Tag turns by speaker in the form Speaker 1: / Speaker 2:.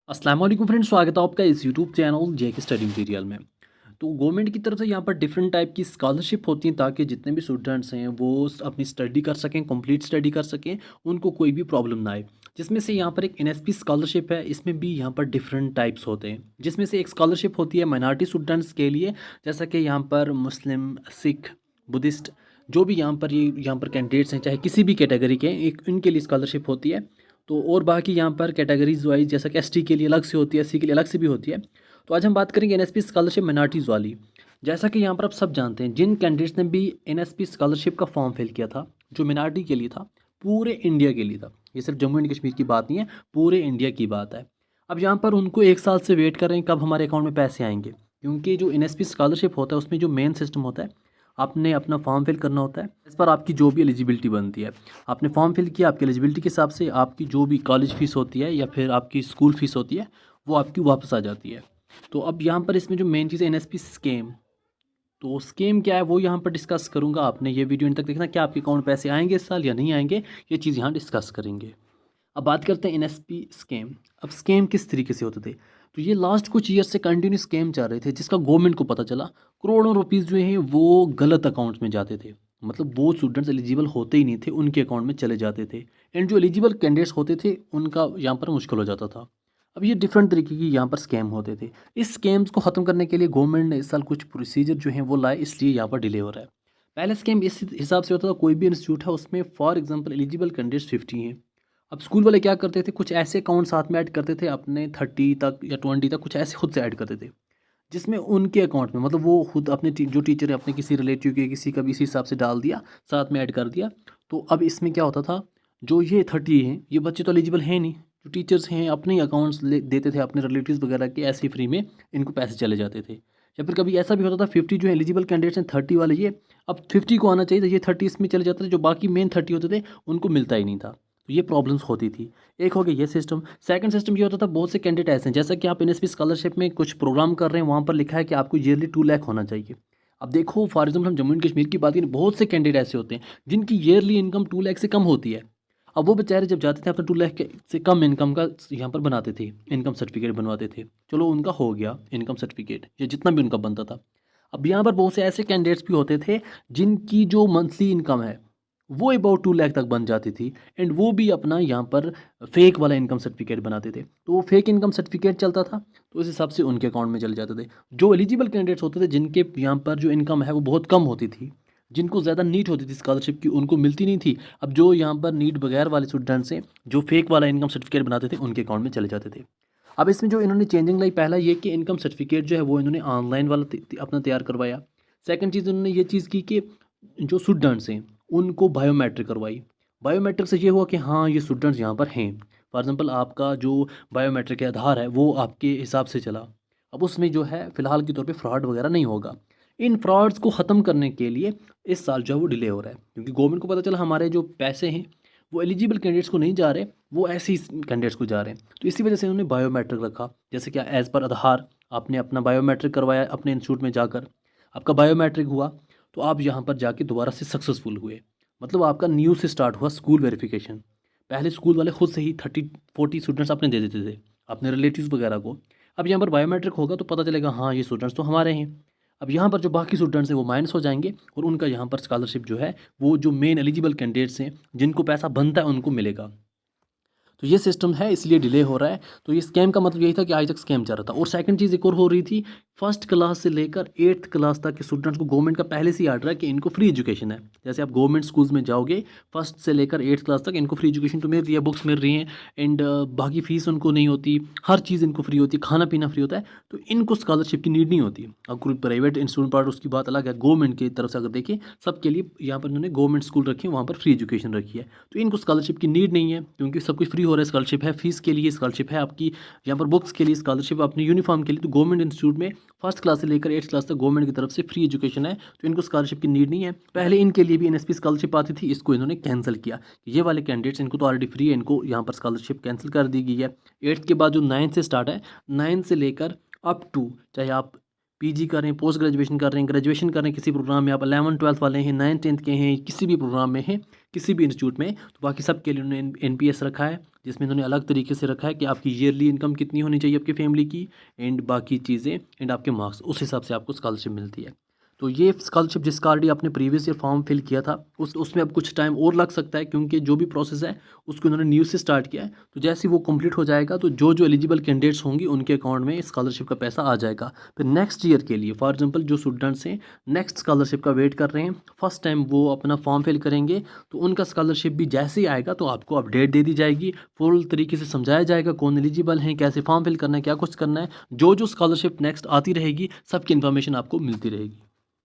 Speaker 1: अस्सलाम वालेकुम फ्रेंड्स, स्वागत है आपका इस यूट्यूब चैनल जेके स्टडी मटेरियल में। तो गवर्नमेंट की तरफ से यहाँ पर डिफरेंट टाइप की स्कॉलरशिप होती हैं ताकि जितने भी स्टूडेंट्स हैं वो अपनी स्टडी कर सकें, कंप्लीट स्टडी कर सकें, उनको कोई भी प्रॉब्लम ना आए। जिसमें से यहाँ पर एक एनएसपी स्कॉलरशिप है, इसमें भी यहाँ पर डिफरेंट टाइप्स होते हैं। जिसमें से एक स्कॉलरशिप होती है माइनॉरिटी स्टूडेंट्स के लिए, जैसा कि यहाँ पर मुस्लिम, सिख, बुद्धिस्ट, जो भी यहाँ पर कैंडिडेट्स हैं, चाहे किसी भी कैटेगरी के, एक इनके लिए स्कॉलरशिप होती है। तो और बाकी यहाँ पर कैटेगरीज वाइज, जैसा कि एसटी के लिए अलग से होती है, एससी के लिए अलग से भी होती है। तो आज हम बात करेंगे एनएसपी स्कॉलरशिप माइनॉरिटीज़ वाली। जैसा कि यहाँ पर आप सब जानते हैं, जिन कैंडिडेट्स ने भी एनएसपी स्कॉलरशिप का फॉर्म फिल किया था, जो मिनार्टी के लिए था, पूरे इंडिया के लिए था, ये सिर्फ जम्मू एंड कश्मीर की बात नहीं है, पूरे इंडिया की बात है। अब यहाँ पर उनको 1 साल से वेट कर रहे हैं कब हमारे अकाउंट में पैसे आएंगे, क्योंकि जो एनएसपी स्कॉलरशिप होता है उसमें जो मेन सिस्टम होता है, आपने अपना फॉर्म फिल करना होता है। इस पर आपकी जो भी एलिजिबिलिटी बनती है, आपने फॉर्म फिल किया, आपकी एलिजिबिलिटी के हिसाब से आपकी जो भी कॉलेज फ़ीस होती है या फिर आपकी स्कूल फ़ीस होती है, वो आपकी वापस आ जाती है। तो अब यहाँ पर इसमें जो मेन चीज़ है एनएसपी स्कीम, तो स्कीम क्या है वो यहाँ पर डिस्कस करूँगा। आपने ये वीडियो इन तक देखना, क्या आपके अकाउंट पैसे आएंगे इस साल या नहीं आएंगे, ये चीज़ यहाँ डिस्कस करेंगे। अब बात करते हैं एनएसपी स्कीम। अब स्कीम किस तरीके से होते थे, तो ये लास्ट कुछ ईयर से कंटिन्यू स्कीम चल रहे थे, जिसका गवर्नमेंट को पता चला करोड़ों रुपीज़ जो हैं वो गलत अकाउंट्स में जाते थे। मतलब वो स्टूडेंट्स एलिजिबल होते ही नहीं थे, उनके अकाउंट में चले जाते थे। एंड जो एलिजिबल कैंडिडेट्स होते थे उनका यहाँ पर मुश्किल हो जाता था। अब ये डिफरेंट तरीके की यहाँ पर स्कैम होते थे। इस स्कैम्स को ख़त्म करने के लिए गवर्नमेंट ने इस साल कुछ प्रोसीजर जो हैं वो लाए, इसलिए यहाँ पर डिले हो रहा है। पहले स्कैम इस हिसाब से होता था, कोई भी इंस्टीट्यूट है उसमें फॉर एग्जांपल एलिजिबल कैंडिडेट्स 50 हैं। अब स्कूल वाले क्या करते थे, कुछ ऐसे अकाउंट साथ में ऐड करते थे, अपने 30 तक या 20 तक कुछ ऐसे खुद से ऐड करते थे, जिसमें उनके अकाउंट में, मतलब वो खुद अपने जो टीचर है अपने किसी रिलेटिव के, किसी का भी इसी हिसाब से डाल दिया, साथ में ऐड कर दिया। तो अब इसमें क्या होता था, जो ये 30 हैं ये बच्चे तो एलिजिबल हैं नहीं, जो टीचर्स हैं अपने ही अकाउंट्स ले देते थे अपने रिलेटिव्स वगैरह के, ऐसे फ्री में इनको पैसे चले जाते थे। या फिर कभी ऐसा भी होता था 50 जो एलिजिबल कैंडिडेट्स हैं 30 वाले, ये अब 50 को आना चाहिए था, ये 30 इसमें चले जाते थे, जो बाकी मेन 30 होते थे उनको मिलता ही नहीं था। तो ये प्रॉब्लम्स होती थी। एक हो गया ये सिस्टम। सेकंड सिस्टम ये होता था, बहुत से कैंडिडेट ऐसे हैं, जैसा कि आप एनएसपी स्कॉलरशिप में कुछ प्रोग्राम कर रहे हैं, वहाँ पर लिखा है कि आपको ईयरली 2 लाख होना चाहिए। अब देखो फॉर एग्जाम्पल हम जम्मू एंड कश्मीर की बात करें, बहुत से कैंडिडेट ऐसे होते हैं जिनकी ईयरली इनकम 2 लाख से कम होती है। अब वो बेचारे जब जाते थे अपना 2 लाख से कम इनकम का यहाँ पर बनाते थे, इनकम सर्टिफिकेट बनवाते थे, चलो उनका हो गया इनकम सर्टिफिकेट या जितना भी उनका बनता था। अब यहाँ पर बहुत से ऐसे कैंडिडेट्स भी होते थे जिनकी जो मंथली इनकम है वो अबाउट 2 लाख तक बन जाती थी, एंड वो भी अपना यहाँ पर फेक वाला इनकम सर्टिफिकेट बनाते थे। तो वो फेक इनकम सर्टिफिकेट चलता था, तो उस हिसाब से उनके अकाउंट में चले जाते थे। जो एलिजिबल कैंडिडेट्स होते थे, जिनके यहाँ पर जो इनकम है वो बहुत कम होती थी, जिनको ज़्यादा नीड होती थी स्कॉलरशिप की, उनको मिलती नहीं थी। अब जो यहाँ पर नीड बगैर वाले स्टूडेंट्स हैं, जो फेक वाला इनकम सर्टिफिकेट बनाते थे, उनके अकाउंट में चले जाते थे। अब इसमें जो इन्होंने चेंजिंग लाई, पहला ये कि इनकम सर्टिफिकेट जो है वो इन्होंने ऑनलाइन वाला अपना तैयार करवाया। सेकंड चीज़ इन्होंने ये चीज़ की कि जो स्टूडेंट्स हैं उनको बायोमेट्रिक करवाई। बायोमेट्रिक से ये हुआ कि हाँ ये स्टूडेंट्स यहाँ पर हैं। फॉर एग्जांपल आपका जो बायोमेट्रिक के आधार है वो आपके हिसाब से चला, अब उसमें जो है फ़िलहाल के तौर पे फ्रॉड वगैरह नहीं होगा। इन फ्रॉड्स को ख़त्म करने के लिए इस साल जो है वो डिले हो रहा है, क्योंकि गवर्नमेंट को पता चला हमारे जो पैसे हैं वो एलिजिबल कैंडिडेट्स को नहीं जा रहे, वो ऐसे ही कैंडिडेट्स को जा रहे हैं। तो इसी वजह से उन्होंने बायोमेट्रिक रखा। जैसे क्या, एज़ पर आधार आपने अपना बायोमेट्रिक करवाया अपने इंस्टीट्यूट में जाकर, आपका बायोमेट्रिक हुआ, तो आप यहाँ पर जाके दोबारा से सक्सेसफुल हुए। मतलब आपका न्यू से स्टार्ट हुआ स्कूल वेरिफिकेशन। पहले स्कूल वाले खुद से ही 30-40 स्टूडेंट्स अपने दे देते थे अपने रिलेटिव्स वगैरह को। अब यहाँ पर बायोमेट्रिक होगा तो पता चलेगा हाँ ये स्टूडेंट्स तो हमारे हैं। अब यहाँ पर जो बाकी स्टूडेंट्स हैं वो माइनस हो जाएंगे, और उनका यहाँ पर स्कॉलरशिप जो है वो जो मेन एलिजिबल कैंडिडेट्स हैं जिनको पैसा बनता है उनको मिलेगा। तो ये सिस्टम है, इसलिए डिले हो रहा है। तो ये स्कैम का मतलब यही था कि आज तक स्कैम चल रहा था। और सेकंड चीज़ एक और हो रही थी, फर्स्ट क्लास से लेकर 8th क्लास तक के स्टूडेंट्स को गवर्नमेंट का पहले से ही आर्डर है कि इनको फ्री एजुकेशन है। जैसे आप गवर्नमेंट स्कूल्स में जाओगे, फर्स्ट से लेकर 8th क्लास तक इनको फ्री एजुकेशन तो मिल रही है, बुक्स मिल रही हैं, एंड बाकी फ़ीस उनको नहीं होती, हर चीज़ इनको फ्री होती है, खाना पीना फ्री होता है। तो इनको स्कॉलरशिप की नीड नहीं होती। अब कोई प्राइवेट इंस्टीट्यूट पढ़ उसकी बात अलग है, गवर्नमेंट की तरफ से अगर देखें सबके लिए यहाँ पर इन्होंने गवर्नमेंट स्कूल रखे हैं, वहाँ पर फ्री एजुकेशन रखी है। तो इनको स्कॉलरशिप की नीड नहीं है, क्योंकि सब कुछ फ्री हो रहा है। स्कॉलरशिप है फीस के लिए, स्कॉलरशिप है आपकी यहाँ पर बुक्स के लिए, स्कॉलरशिप अपनी यूनिफॉर्म के लिए। तो गवर्नमेंट इंस्टीट्यूट में फर्स्ट क्लास से लेकर 8th क्लास तक गवर्नमेंट की तरफ से फ्री एजुकेशन है, तो इनको स्कॉलरशिप की नीड नहीं है। पहले इनके लिए भी एनएसपी स्कॉलरशिप आती थी, इसको इन्होंने कैंसिल किया। ये वाले कैंडिडेट्स इनको तो ऑलरेडी फ्री है, इनको यहाँ पर स्कॉलरशिप कैंसिल कर दी गई है। 8th के बाद जो 9th से स्टार्ट है, 9th से लेकर अप टू, चाहे आप पीजी कर रहे हैं, पोस्ट ग्रेजुएशन कर रहे हैं, ग्रेजुएशन कर रहे हैं किसी प्रोग्राम में, आप 11th-12th वाले हैं, 9th-10th के हैं, किसी भी प्रोग्राम में हैं, किसी भी इंस्टीट्यूट में, तो बाकी सब के लिए उन्होंने एनपीएस रखा है। जिसमें इन्होंने अलग तरीके से रखा है कि आपकी ईयरली इनकम कितनी होनी चाहिए आपकी फैमिली की, एंड बाकी चीज़ें, एंड आपके मार्क्स, उस हिसाब से आपको स्कॉलरशिप मिलती है। तो ये स्कॉलरशिप जिसका ऑलरेडी आपने प्रीवियस ईयर फॉर्म फिल किया था उसमें अब कुछ टाइम और लग सकता है, क्योंकि जो भी प्रोसेस है उसको उन्होंने न्यू से स्टार्ट किया है। तो जैसे ही वो कंप्लीट हो जाएगा तो जो जो एलिजिबल कैंडिडेट्स होंगी उनके अकाउंट में स्कॉलरशिप का पैसा आ जाएगा। फिर नेक्स्ट ईयर के लिए फॉर एग्जांपल जो स्टूडेंट्स हैं नेक्स्ट स्कॉलरशिप का वेट कर रहे हैं, फर्स्ट टाइम वो अपना फॉर्म फिल करेंगे तो उनका स्कॉलरशिप भी जैसे ही आएगा तो आपको अपडेट दे दी जाएगी, फुल तरीके से समझाया जाएगा कौन एलिजिबल है, कैसे फॉर्म फिल करना है, क्या कुछ करना है। जो जो स्कॉलरशिप नेक्स्ट आती रहेगी सबकी इन्फॉर्मेशन आपको मिलती रहेगी।